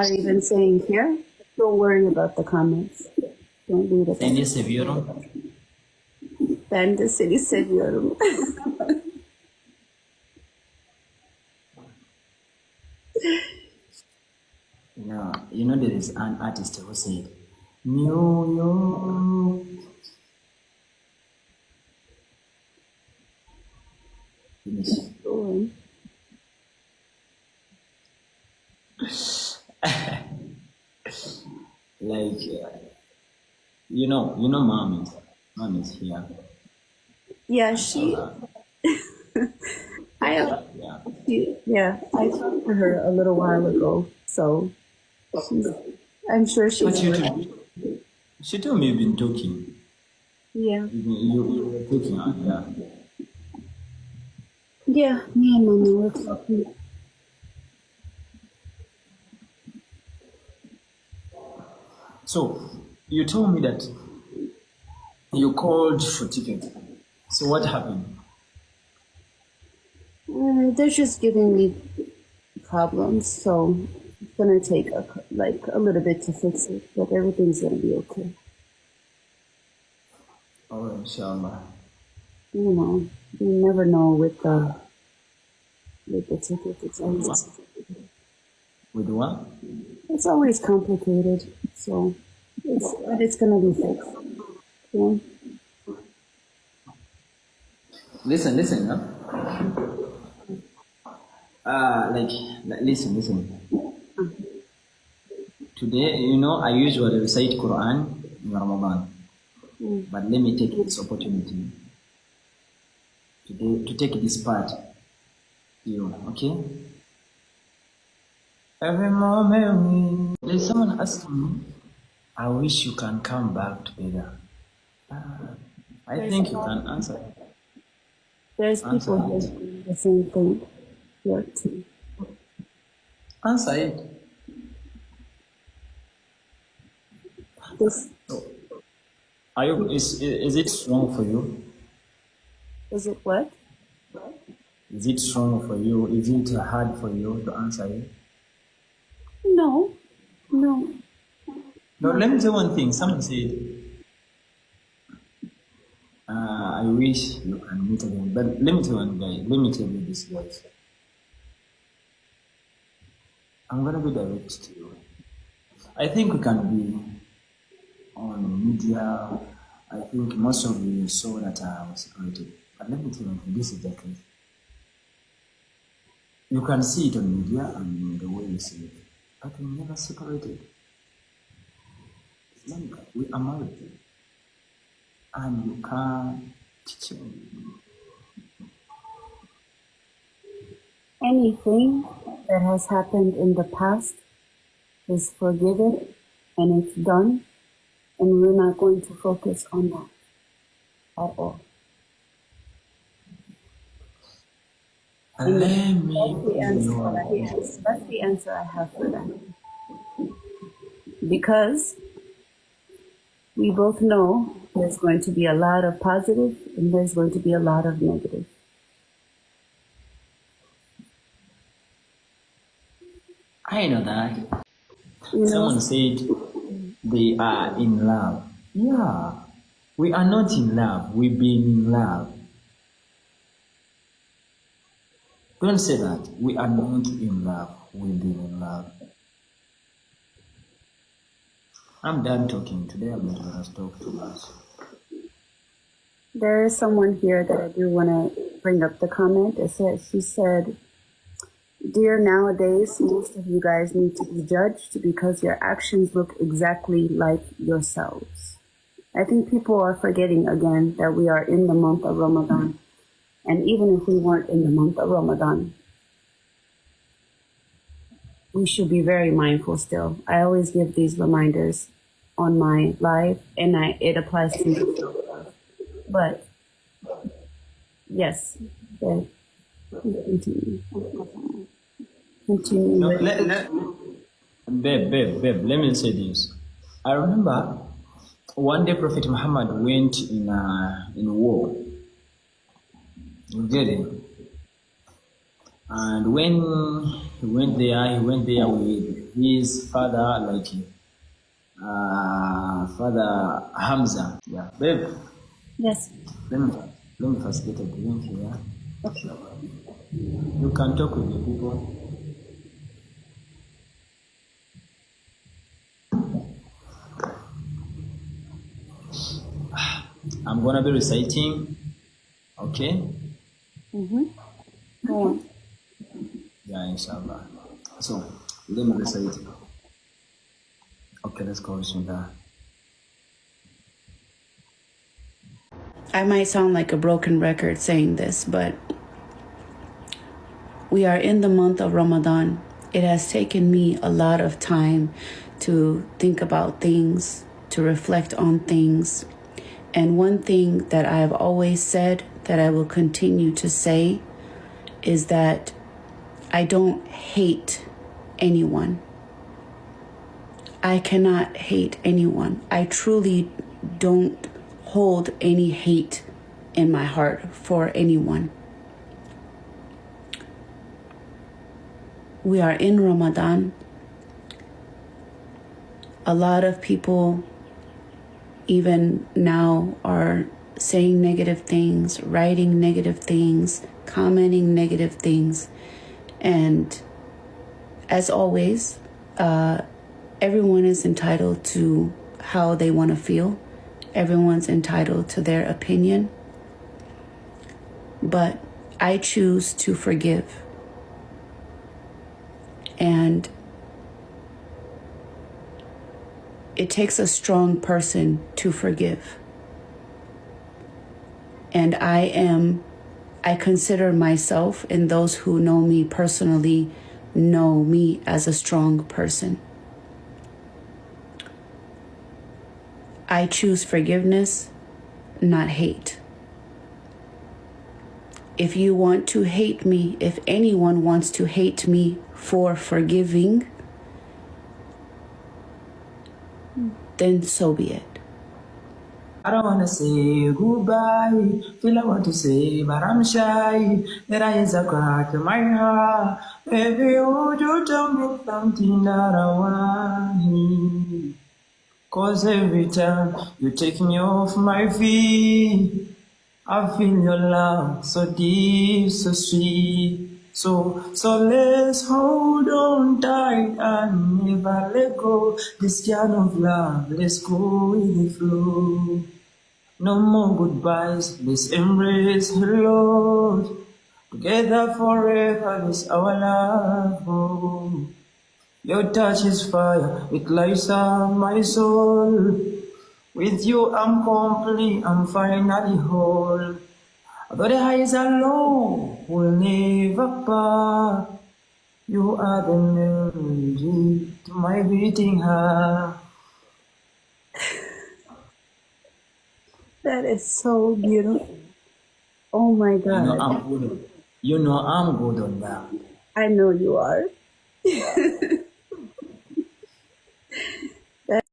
are even saying here, don't worry about the comments. Don't read it. Seni seviyorum. Ben de seni seviyorum. You know there is an artist who said, New York. Finish. Like, you know, mom is here. Yeah, she. I talked to her a little while ago, so I'm sure she's. She told me you've been talking. Yeah. You were talking, yeah. Yeah, me and Mama were talking. So, you told me that you called for ticket. So what happened? They're just giving me problems, so it's gonna take a little bit to fix it, but everything's gonna be okay. Oh, inshallah. You know, you never know with the ticket. It's always with what? It's always complicated, so it's gonna be fixed. Yeah. Listen, huh? Listen. Today, I usually recite Quran in Ramadan, but let me take this opportunity today to take this part. Okay? Every moment, there's someone asking me, I wish you can come back together. I think you can answer. There's people who do the same thing here too. Answer it. Is it strong for you? Is it what? Is it strong for you? Is it hard for you to answer it? No. No, let me say one thing. Someone said, I wish you can meet again. But let me tell you this, guys. I'm going to be direct to you. I think we can be on media. I think most of you saw that I was separated. But let me tell you, this is the truth. You can see it on media and the way you see it. But we never separated. We are married. And you can't change. Anything that has happened in the past is forgiven and it's done, and we're not going to focus on that at all. That's the answer I have for that. Because we both know there's going to be a lot of positive and there's going to be a lot of negative. I know that. Someone said they are in love. Yeah, we are not in love. We've been in love. Don't say that. We are not in love. We've been in love. I'm done talking. Today I'm not going to talk too much. There is someone here that I do want to bring up the comment. She said, dear, nowadays, most of you guys need to be judged because your actions look exactly like yourselves. I think people are forgetting again that we are in the month of Ramadan. And even if we weren't in the month of Ramadan, we should be very mindful still. I always give these reminders on my live, and it applies to me. But, yes, continue. No, babe, let me say this. I remember one day Prophet Muhammad went in war. You get it? And when he went there with his father, like Father Hamza. Yeah, babe. Yes. Let me first get a drink here. Okay. You can talk with the people. I'm gonna be reciting. Okay. Go on. Yeah, inshallah. So let me recite. Okay, let's go, Bismillah. I might sound like a broken record saying this, but we are in the month of Ramadan. It has taken me a lot of time to think about things, to reflect on things. And one thing that I've always said that I will continue to say is that I don't hate anyone. I cannot hate anyone. I truly don't hold any hate in my heart for anyone. We are in Ramadan. A lot of people even now are saying negative things, writing negative things, commenting negative things. And as always, everyone is entitled to how they want to feel. Everyone's entitled to their opinion. But I choose to forgive. And it takes a strong person to forgive. And I consider myself, and those who know me personally know me as a strong person. I choose forgiveness, not hate. If you want to hate me, if anyone wants to hate me for forgiving, then so be it. I don't wanna say goodbye, feel I want to say, but I'm shy. There is a crack in my heart. Baby, would you tell me something that I want? Cause every time you take me off my feet, I feel your love so deep, so sweet. So let's hold on tight and never let go. This kind of love, let's go with the flow. No more goodbyes, let's embrace the Lord. Together forever is our love. Oh. Your touch is fire, it lights up my soul. With you I'm complete, I'm finally whole. Although the highs are low, we'll never part. You are the melody to my beating heart. That is so beautiful. Oh my You know God. I'm good. You know I'm good on that. I know you are.